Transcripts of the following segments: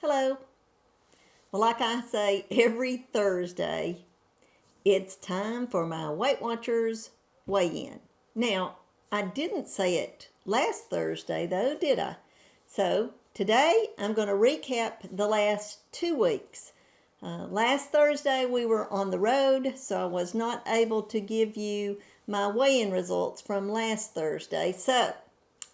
Hello. Well, like I say every Thursday, it's time for my Weight Watchers weigh-in. Now, I didn't say it last Thursday though, did I? So today I'm going to recap the last 2 weeks. Last Thursday we were on the road, so I was not able to give you my weigh-in results from last Thursday. So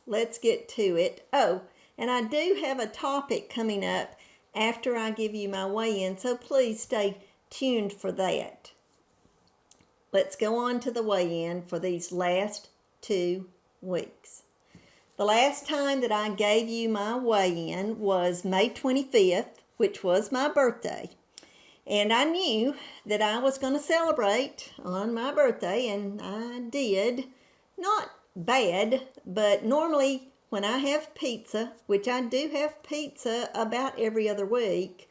let's get to it. Oh, and I do have a topic coming up after I give you my weigh-in, so please stay tuned for that. Let's go on to the weigh-in for these last 2 weeks. The last time that I gave you my weigh-in was May 25th, which was my birthday. And I knew that I was going to celebrate on my birthday, and I did. Not bad, but normally when I have pizza, which I do have pizza about every other week,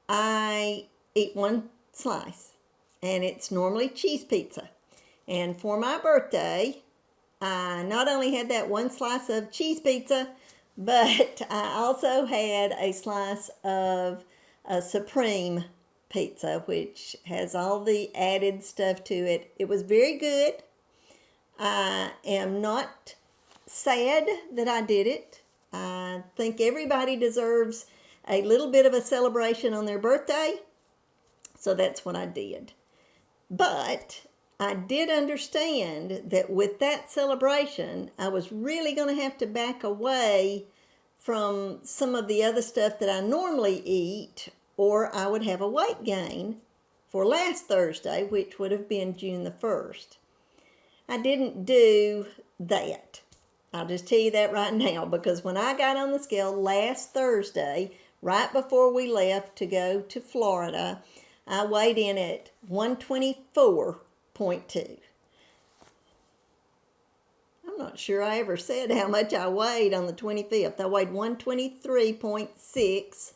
I eat one slice, and it's normally cheese pizza. And for my birthday, I not only had that one slice of cheese pizza, but I also had a slice of a Supreme pizza, which has all the added stuff to it. It was very good. I am not sad that I did it. I think everybody deserves a little bit of a celebration on their birthday, so that's what I did. But I did understand that with that celebration, I was really going to have to back away from some of the other stuff that I normally eat, or I would have a weight gain for last Thursday, which would have been June the 1st. I didn't do that. I'll just tell you that right now, because when I got on the scale last Thursday, right before we left to go to Florida, I weighed in at 124.2. I'm not sure I ever said how much I weighed on the 25th. I weighed 123.6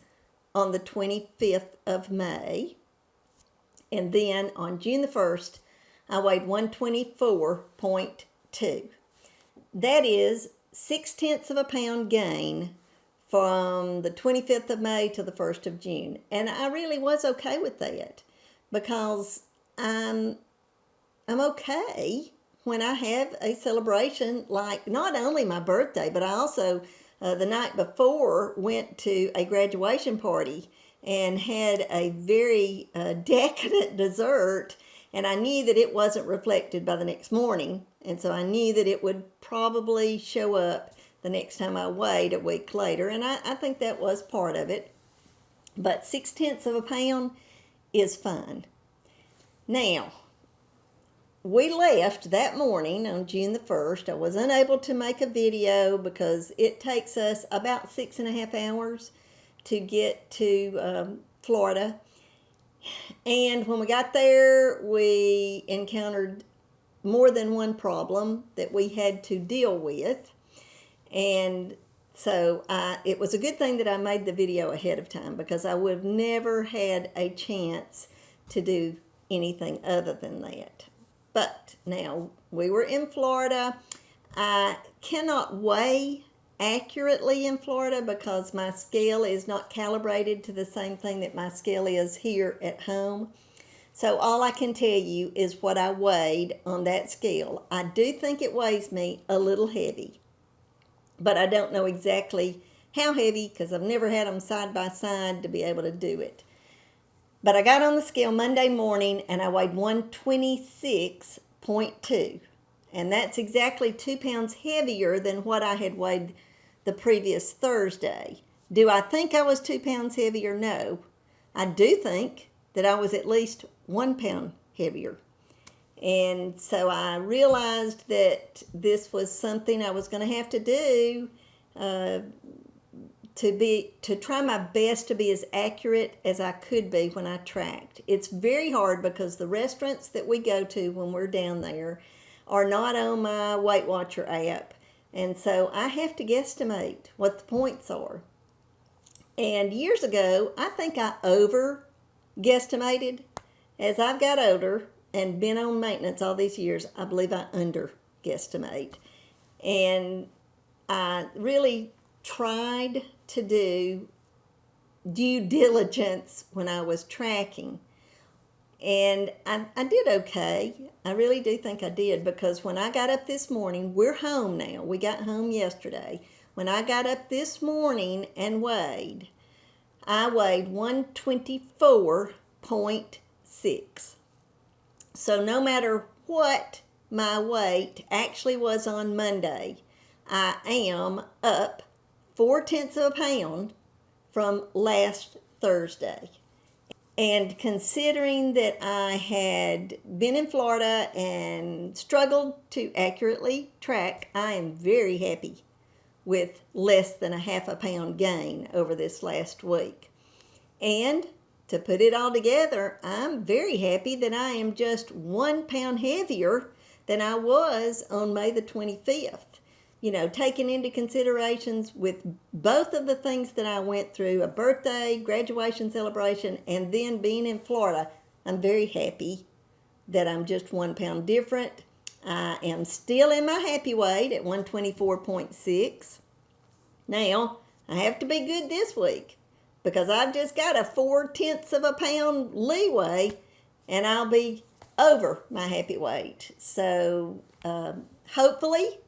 on the 25th of May. And then on June the 1st, I weighed 124.2. That is 0.6 of a pound gain from the 25th of May to the 1st of June. And I really was okay with that, because I'm okay when I have a celebration like not only my birthday, but I also the night before went to a graduation party and had a very decadent dessert, and I knew that it wasn't reflected by the next morning, and so I knew that it would probably show up the next time I weighed a week later, and I think that was part of it. But 0.6 of a pound is fine. Now, we left that morning on June the 1st. I was unable to make a video because it takes us about 6.5 hours to get to Florida. And when we got there, we encountered more than one problem that we had to deal with. And so it was a good thing that I made the video ahead of time, because I would have never had a chance to do anything other than that. But now we were in Florida. I cannot weigh accurately in Florida because my scale is not calibrated to the same thing that my scale is here at home. So all I can tell you is what I weighed on that scale. I do think it weighs me a little heavy, but I don't know exactly how heavy because I've never had them side by side to be able to do it. But I got on the scale Monday morning and I weighed 126.2. And that's exactly 2 pounds heavier than what I had weighed the previous Thursday. Do I think I was 2 pounds heavier? No. I do think that I was at least 1 pound heavier. And so I realized that this was something I was going to have to do to try my best to be as accurate as I could be when I tracked. It's very hard because the restaurants that we go to when we're down there are not on my Weight Watcher app. And so I have to guesstimate what the points are. And years ago, I think I over guesstimated. As I've got older and been on maintenance all these years, I believe I under guesstimate. And I really tried to do due diligence when I was tracking. And I did okay. I really do think I did, because when I got up this morning, we're home now. We got home yesterday. When I got up this morning and weighed, I weighed 124.6. So no matter what my weight actually was on Monday, I am up 4/10 of a pound from last Thursday. And considering that I had been in Florida and struggled to accurately track, I am very happy with less than a half a pound gain over this last week. And to put it all together, I'm very happy that I am just 1 pound heavier than I was on May the 25th. Taking into considerations with both of the things that I went through, a birthday, graduation celebration, and then being in Florida, I'm very happy that I'm just 1 pound different. I am still in my happy weight at 124.6. Now, I have to be good this week, because I've just got a 4/10 of a pound leeway, and I'll be over my happy weight. So hopefully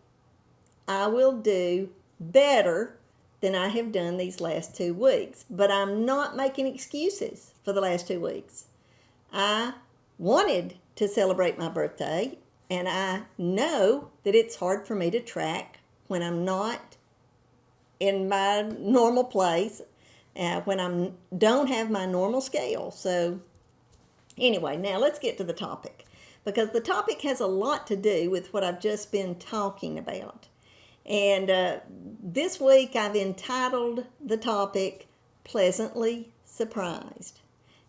I will do better than I have done these last 2 weeks. But I'm not making excuses for the last 2 weeks. I wanted to celebrate my birthday, and I know that it's hard for me to track when I'm not in my normal place, when I don't have my normal scale. So anyway, now let's get to the topic, because the topic has a lot to do with what I've just been talking about. And this week I've entitled the topic Pleasantly Surprised.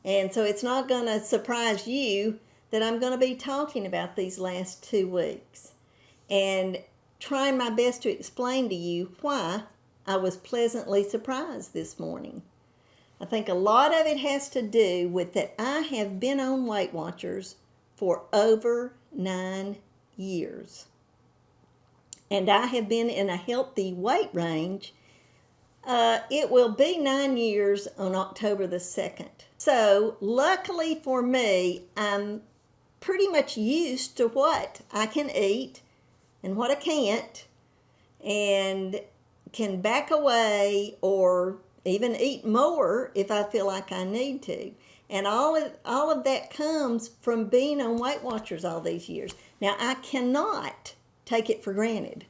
And so it's not going to surprise you that I'm going to be talking about these last 2 weeks and trying my best to explain to you why I was pleasantly surprised this morning. I think a lot of it has to do with that I have been on Weight Watchers for over 9 years. And I have been in a healthy weight range. It will be 9 years on October the 2nd. So luckily for me, I'm pretty much used to what I can eat and what I can't, and can back away or even eat more if I feel like I need to. And all of that comes from being on Weight Watchers all these years. Now, I cannot take it for granted,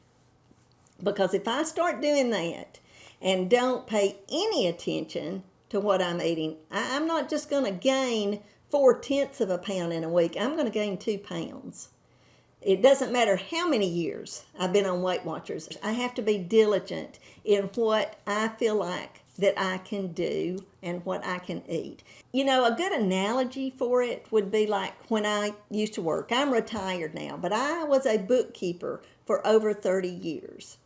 because if I start doing that and don't pay any attention to what I'm eating, I'm not just going to gain 4/10 of a pound in a week. I'm going to gain 2 pounds. It doesn't matter how many years I've been on Weight Watchers. I have to be diligent in what I feel like that I can do and what I can eat. A good analogy for it would be like when I used to work. I'm retired now, but I was a bookkeeper for over 30 years.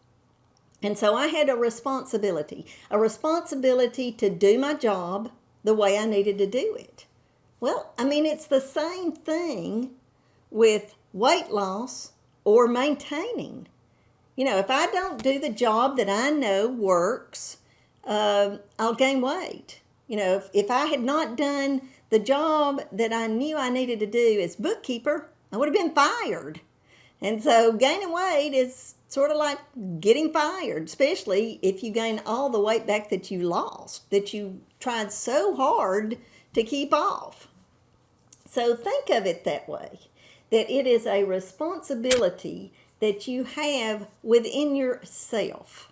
And so I had a responsibility to do my job the way I needed to do it. Well, it's the same thing with weight loss or maintaining. If I don't do the job that I know works, I'll gain weight. If I had not done the job that I knew I needed to do as bookkeeper, I would have been fired. And so gaining weight is sort of like getting fired, especially if you gain all the weight back that you lost, that you tried so hard to keep off. So think of it that way, that it is a responsibility that you have within yourself.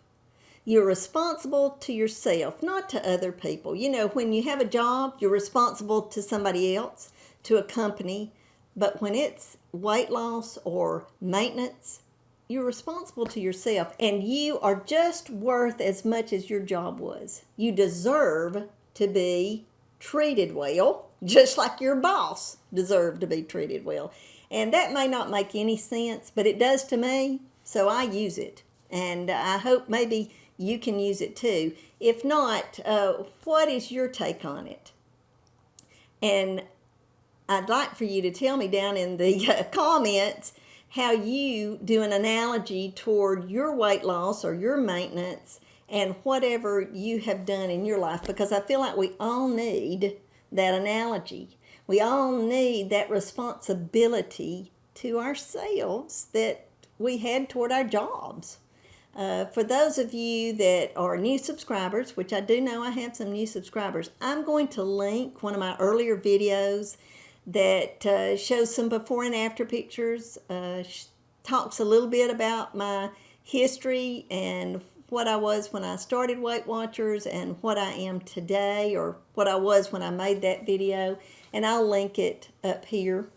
You're responsible to yourself, not to other people. When you have a job, you're responsible to somebody else, to a company. But when it's weight loss or maintenance, you're responsible to yourself. And you are just worth as much as your job was. You deserve to be treated well, just like your boss deserved to be treated well. And that may not make any sense, but it does to me, so I use it. And I hope maybe you can use it too. If not, what is your take on it? And I'd like for you to tell me down in the comments how you do an analogy toward your weight loss or your maintenance and whatever you have done in your life, because I feel like we all need that analogy. We all need that responsibility to ourselves that we had toward our jobs. For those of you that are new subscribers, which I do know I have some new subscribers, I'm going to link one of my earlier videos that shows some before and after pictures, talks a little bit about my history and what I was when I started Weight Watchers and what I am today, or what I was when I made that video, and I'll link it up here.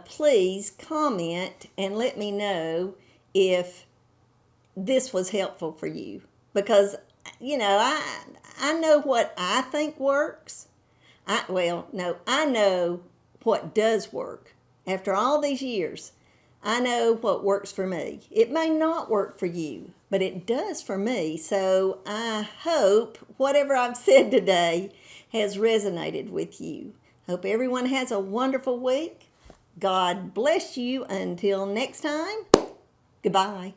Please comment and let me know if this was helpful for you, because I know what I think works. I know what does work. After all these years, I know what works for me. It may not work for you, but it does for me. So I hope whatever I've said today has resonated with you. Hope everyone has a wonderful week. God bless you. Until next time, goodbye.